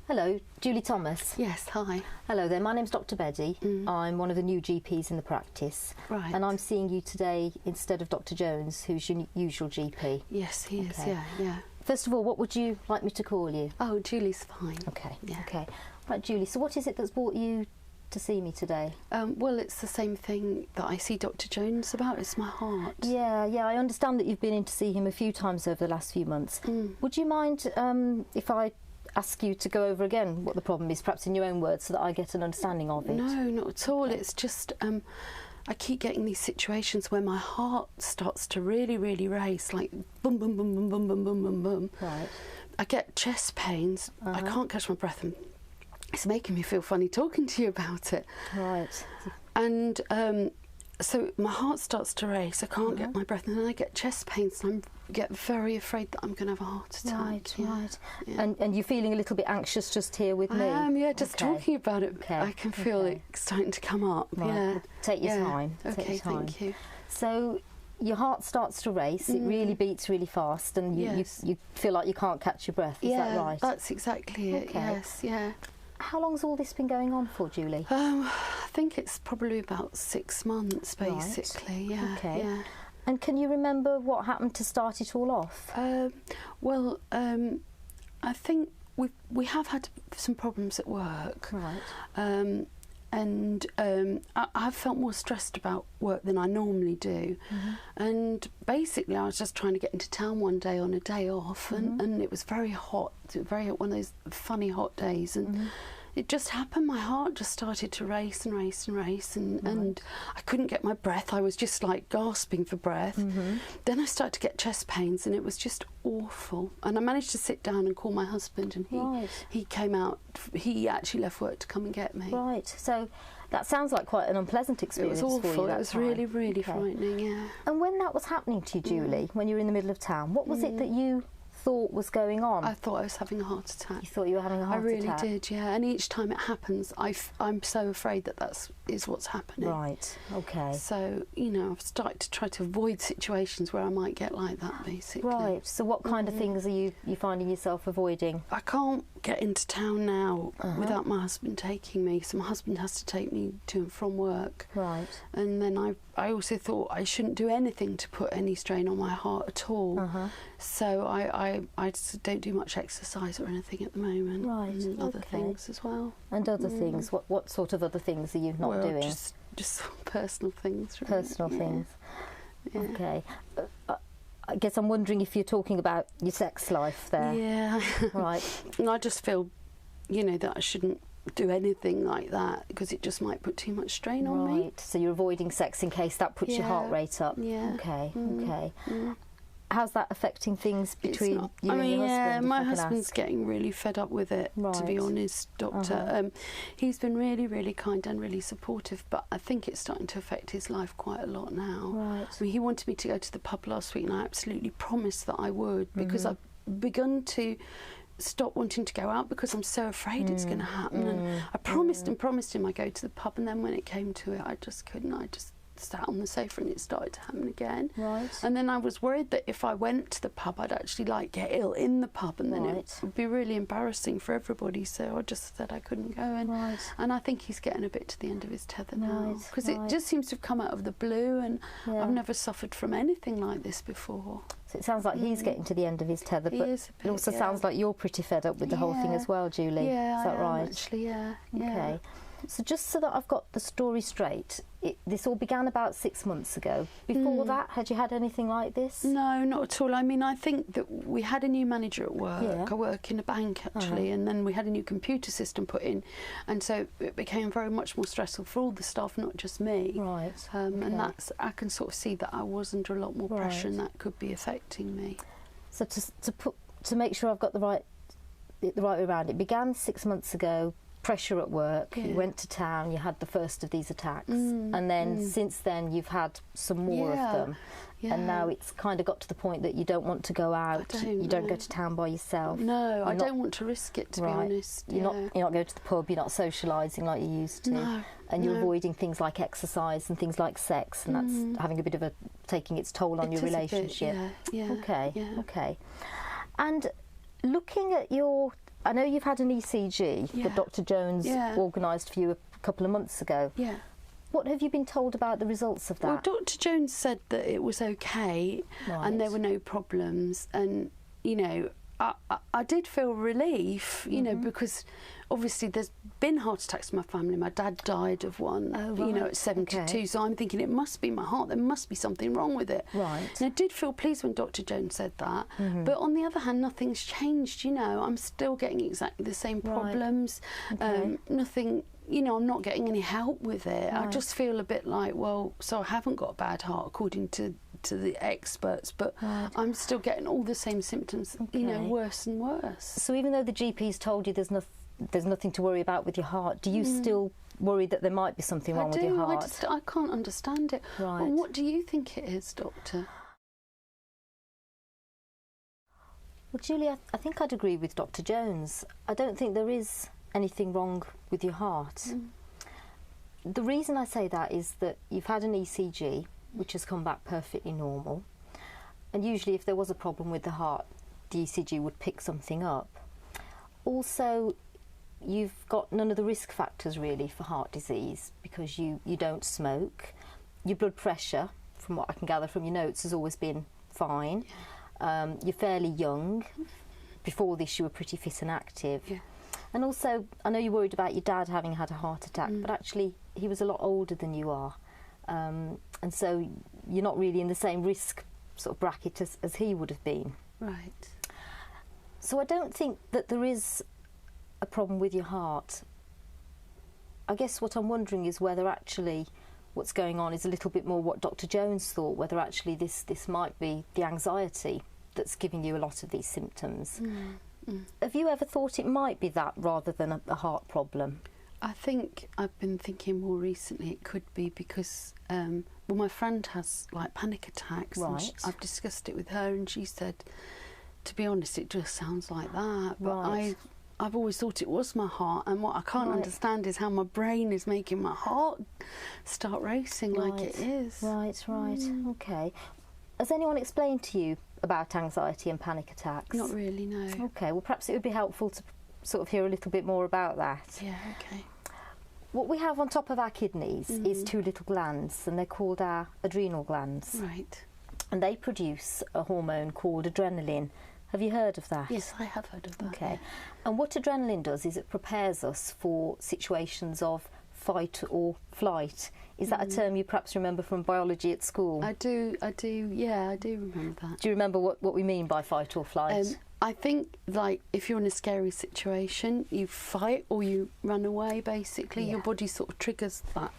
Hello, Julie Thomas. Yes, hi. Hello there, my name's Dr Betty. I'm one of the new GPs in the practice. Right. And I'm seeing you today instead of Dr Jones, who's your usual GP. Yes, he is, yeah. First of all, what would you like me to call you? Oh, Julie's fine. Okay, yeah. Okay. Right, Julie, so what is it that's brought you to see me today? Well, it's the same thing that I see Dr Jones about. It's my heart. Yeah, I understand that you've been in to see him a few times over the last few months. Would you mind if I ask you to go over again what the problem is, perhaps in your own words, so that I get an understanding of it? No, not at all. It's just I keep getting these situations where my heart starts to really, really race, like boom, boom, boom, boom, boom, boom, boom, boom, boom. Right. I get chest pains. I can't catch my breath, and it's making me feel funny talking to you about it. Right. And so my heart starts to race. I can't get my breath, and then I get chest pains, and I get very afraid that I'm going to have a heart attack. Right. And you're feeling a little bit anxious just here with me? I am, just talking about it. I can feel it starting to come up. Right. Yeah. Well, take your time. Okay, thank you. So your heart starts to race, it really beats really fast, and you feel like you can't catch your breath, is that right? That's exactly it, yes, yeah. How long's all this been going on for, Julie? I think it's probably about 6 months, basically, right. yeah. Okay. Yeah. And can you remember what happened to start it all off? Well, I think we have had some problems at work. Right. And I've felt more stressed about work than I normally do. And basically I was just trying to get into town one day on a day off, and it was very hot, one of those funny hot days, and it just happened. My heart just started to race and race and race, and I couldn't get my breath. I was just like gasping for breath. Then I started to get chest pains, and it was just awful. And I managed to sit down and call my husband, and he came out. He actually left work to come and get me. Right. So that sounds like quite an unpleasant experience. It was awful. For you that it was time. really, really frightening. Yeah. And when that was happening to you, Julie, when you were in the middle of town, what was it that you thought was going on? I thought I was having a heart attack. You thought you were having a heart attack? I really did, yeah. And each time it happens, I'm so afraid that is what's happening. Right, okay. So, I've started to try to avoid situations where I might get like that, basically. Right, so what kind of things are you finding yourself avoiding? I can't get into town now without my husband taking me, so my husband has to take me to and from work. Right. And then I also thought I shouldn't do anything to put any strain on my heart at all. So I just don't do much exercise or anything at the moment. Right. And other things as well. And other things? What sort of other things are you not doing? Just personal things. Really. Personal things. Yeah. Okay. I guess I'm wondering if you're talking about your sex life there. Yeah. Right. And I just feel, that I shouldn't do anything like that because it just might put too much strain on me. Right. So you're avoiding sex in case that puts your heart rate up. Yeah. Okay. Okay. How's that affecting things between you and your husband? Yeah, my husband's getting really fed up with it, to be honest, Doctor. He's been really, really kind and really supportive, but I think it's starting to affect his life quite a lot now. Right. I mean, he wanted me to go to the pub last week, and I absolutely promised that I would, because I've begun to stop wanting to go out because I'm so afraid it's going to happen. And I promised him I'd go to the pub, and then when it came to it, I just couldn't. I just sat on the sofa and it started to happen again. Right. And then I was worried that if I went to the pub, I'd actually get ill in the pub, and then it would be really embarrassing for everybody. So I just said I couldn't go. And I think he's getting a bit to the end of his tether now, because it just seems to have come out of the blue, and I've never suffered from anything like this before. So it sounds like he's getting to the end of his tether, but it also sounds like you're pretty fed up with the whole thing as well, Julie. Yeah, is that right? Actually, yeah. Okay. So just so that I've got the story straight, this all began about 6 months ago. Before that, had you had anything like this? No, not at all. I mean, I think that we had a new manager at work. Yeah. I work in a bank, actually, and then we had a new computer system put in, and so it became very much more stressful for all the staff, not just me. Right. And I can sort of see that I was under a lot more pressure, and that could be affecting me. So to make sure I've got the right way around, it began 6 months ago. Pressure at work, you went to town, you had the first of these attacks, and then since then you've had some more of them, and now it's kind of got to the point that you don't want to go out, you don't go to town by yourself. No, I don't want to risk it, to be honest. You're not going to the pub, you're not socialising like you used to, and you're avoiding things like exercise and things like sex, and that's having a bit of taking its toll on your relationship. Okay. And looking at your I know you've had an ECG that Dr. Jones organised for you a couple of months ago. Yeah. What have you been told about the results of that? Well, Dr. Jones said that it was okay and there were no problems. And, you know, I did feel relief, you know, because obviously there's been heart attacks in my family. My dad died of one, you know, at 72. Okay. So I'm thinking it must be my heart. There must be something wrong with it. Right. And I did feel pleased when Dr. Jones said that. But on the other hand, nothing's changed, you know. I'm still getting exactly the same problems. Okay. Nothing... You know, I'm not getting any help with it. Right. I just feel a bit like, well, so I haven't got a bad heart according to the experts, but I'm still getting all the same symptoms, you know, worse and worse. So even though the GP's told you there's nothing to worry about with your heart, do you still worry that there might be something wrong with your heart? I can't understand it. Right. Well, what do you think it is, Doctor? Well, Julie, I think I'd agree with Dr. Jones. I don't think there is anything wrong with your heart. The reason I say that is that you've had an ECG which has come back perfectly normal, and usually if there was a problem with the heart, the ECG would pick something up. Also, you've got none of the risk factors really for heart disease because you don't smoke. Your blood pressure, from what I can gather from your notes, has always been fine. You're fairly young. Before this you were pretty fit and active. And also, I know you're worried about your dad having had a heart attack, but actually he was a lot older than you are. And so you're not really in the same risk sort of bracket as he would have been. Right. So I don't think that there is a problem with your heart. I guess what I'm wondering is whether actually what's going on is a little bit more what Dr. Jones thought, whether actually this might be the anxiety that's giving you a lot of these symptoms. Have you ever thought it might be that rather than a heart problem? I think I've been thinking more recently it could be because, well, my friend has like panic attacks. Right. And I've discussed it with her and she said, to be honest, it just sounds like that. But Right. I've always thought it was my heart, and what I can't understand is how my brain is making my heart start racing like it is. Right. Okay. Has anyone explained to you about anxiety and panic attacks? Not really, no. Okay, well perhaps it would be helpful to sort of hear a little bit more about that. Yeah, okay. What we have on top of our kidneys is two little glands, and they're called our adrenal glands. Right. And they produce a hormone called adrenaline. Have you heard of that? Yes, I have heard of that. Okay. Yeah. And what adrenaline does is it prepares us for situations of fight or flight. Is that a term you perhaps remember from biology at school? I do, yeah, I do remember that. Do you remember what we mean by fight or flight? I think, like, if you're in a scary situation, you fight or you run away, basically. Yeah. Your body sort of triggers that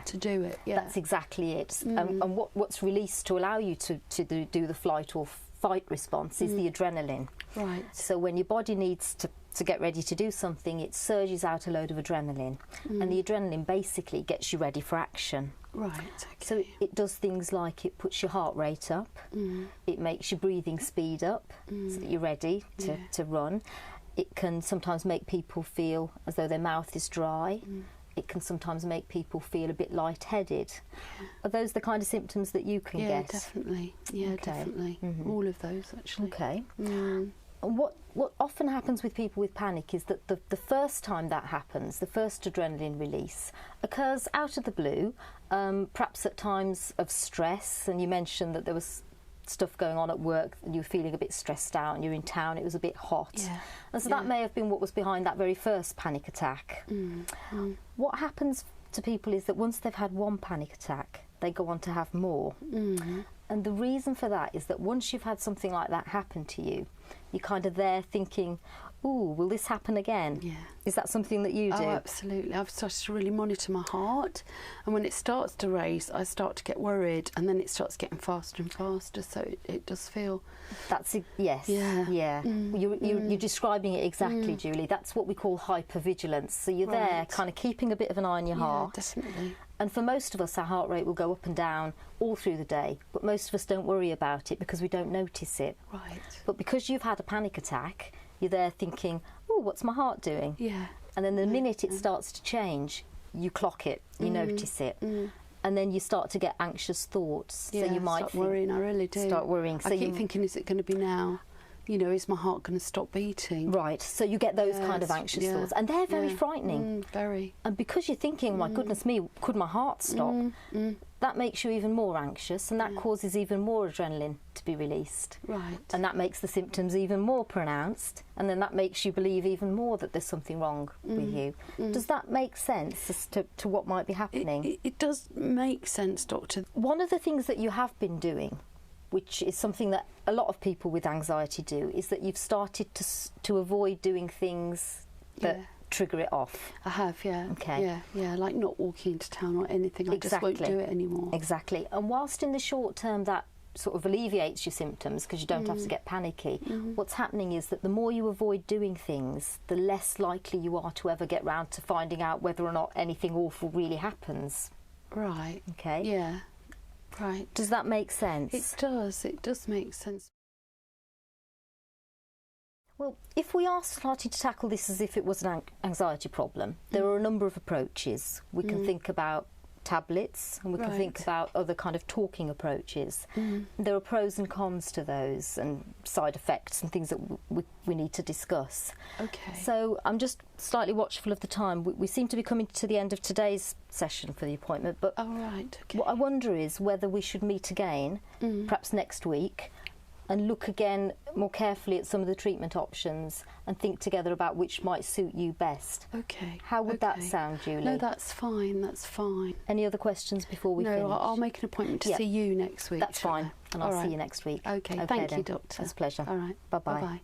to do it. Yeah. That's exactly it. And what's released to allow you to do the flight or fight response is the adrenaline. Right. So when your body needs to get ready to do something, it surges out a load of adrenaline. And the adrenaline basically gets you ready for action. Right, okay. So it does things like it puts your heart rate up, it makes your breathing speed up so that you're ready to run. It can sometimes make people feel as though their mouth is dry. It can sometimes make people feel a bit lightheaded. Are those the kind of symptoms that you can get? Yeah, definitely. Yeah, Okay. Definitely. All of those, actually. Okay. And what often happens with people with panic is that the first time that happens, the first adrenaline release, occurs out of the blue, perhaps at times of stress. And you mentioned that there was stuff going on at work and you were feeling a bit stressed out and you're in town, it was a bit hot. Yeah. And so that may have been what was behind that very first panic attack. What happens to people is that once they've had one panic attack, they go on to have more. And the reason for that is that once you've had something like that happen to you, you're kind of there thinking, ooh, will this happen again? Yeah. Is that something that you do? Oh, absolutely. I've started to really monitor my heart, and when it starts to race, I start to get worried, and then it starts getting faster and faster, so it does feel... Yes. Yeah. You're describing it exactly, Julie. That's what we call hypervigilance. So you're there kind of keeping a bit of an eye on your heart. Yeah, definitely. And for most of us, our heart rate will go up and down all through the day, but most of us don't worry about it because we don't notice it. Right. But because you've had a panic attack, you're there thinking, oh, what's my heart doing? Yeah. And then the minute it starts to change, you clock it, you notice it. And then you start to get anxious thoughts. Yeah, so you might start worrying, I really do. Start worrying. I keep thinking, is it going to be now? you know, is my heart going to stop beating? Right, so you get those kind of anxious thoughts, and they're very frightening. Very. And because you're thinking, my goodness me, could my heart stop? That makes you even more anxious, and that causes even more adrenaline to be released. Right. And that makes the symptoms even more pronounced, and then that makes you believe even more that there's something wrong with you. Does that make sense as to what might be happening? It does make sense, Doctor. One of the things that you have been doing, which is something that a lot of people with anxiety do, is that you've started to avoid doing things that trigger it off. I have, yeah. Okay. Yeah, like not walking into town or anything. I just won't do it anymore. Exactly. And whilst in the short term that sort of alleviates your symptoms because you don't have to get panicky, what's happening is that the more you avoid doing things, the less likely you are to ever get round to finding out whether or not anything awful really happens. Right. Okay. Yeah. Right. Does that make sense? It does. It does make sense. Well, if we are starting to tackle this as if it was an anxiety problem, there are a number of approaches. We can think about tablets, and we can think about other kind of talking approaches. There are pros and cons to those, and side effects and things that we need to discuss. Okay. So I'm just slightly watchful of the time. We seem to be coming to the end of today's session for the appointment, but Okay. what I wonder is whether we should meet again, perhaps next week, and look again more carefully at some of the treatment options and think together about which might suit you best. Okay. How would that sound, Julie? No, that's fine. That's fine. Any other questions before we finish? No, I'll make an appointment to see you next week. That's fine, and I'll see you next week. Okay. Thank you, Doctor. It's a pleasure. All right. Bye-bye. Bye-bye.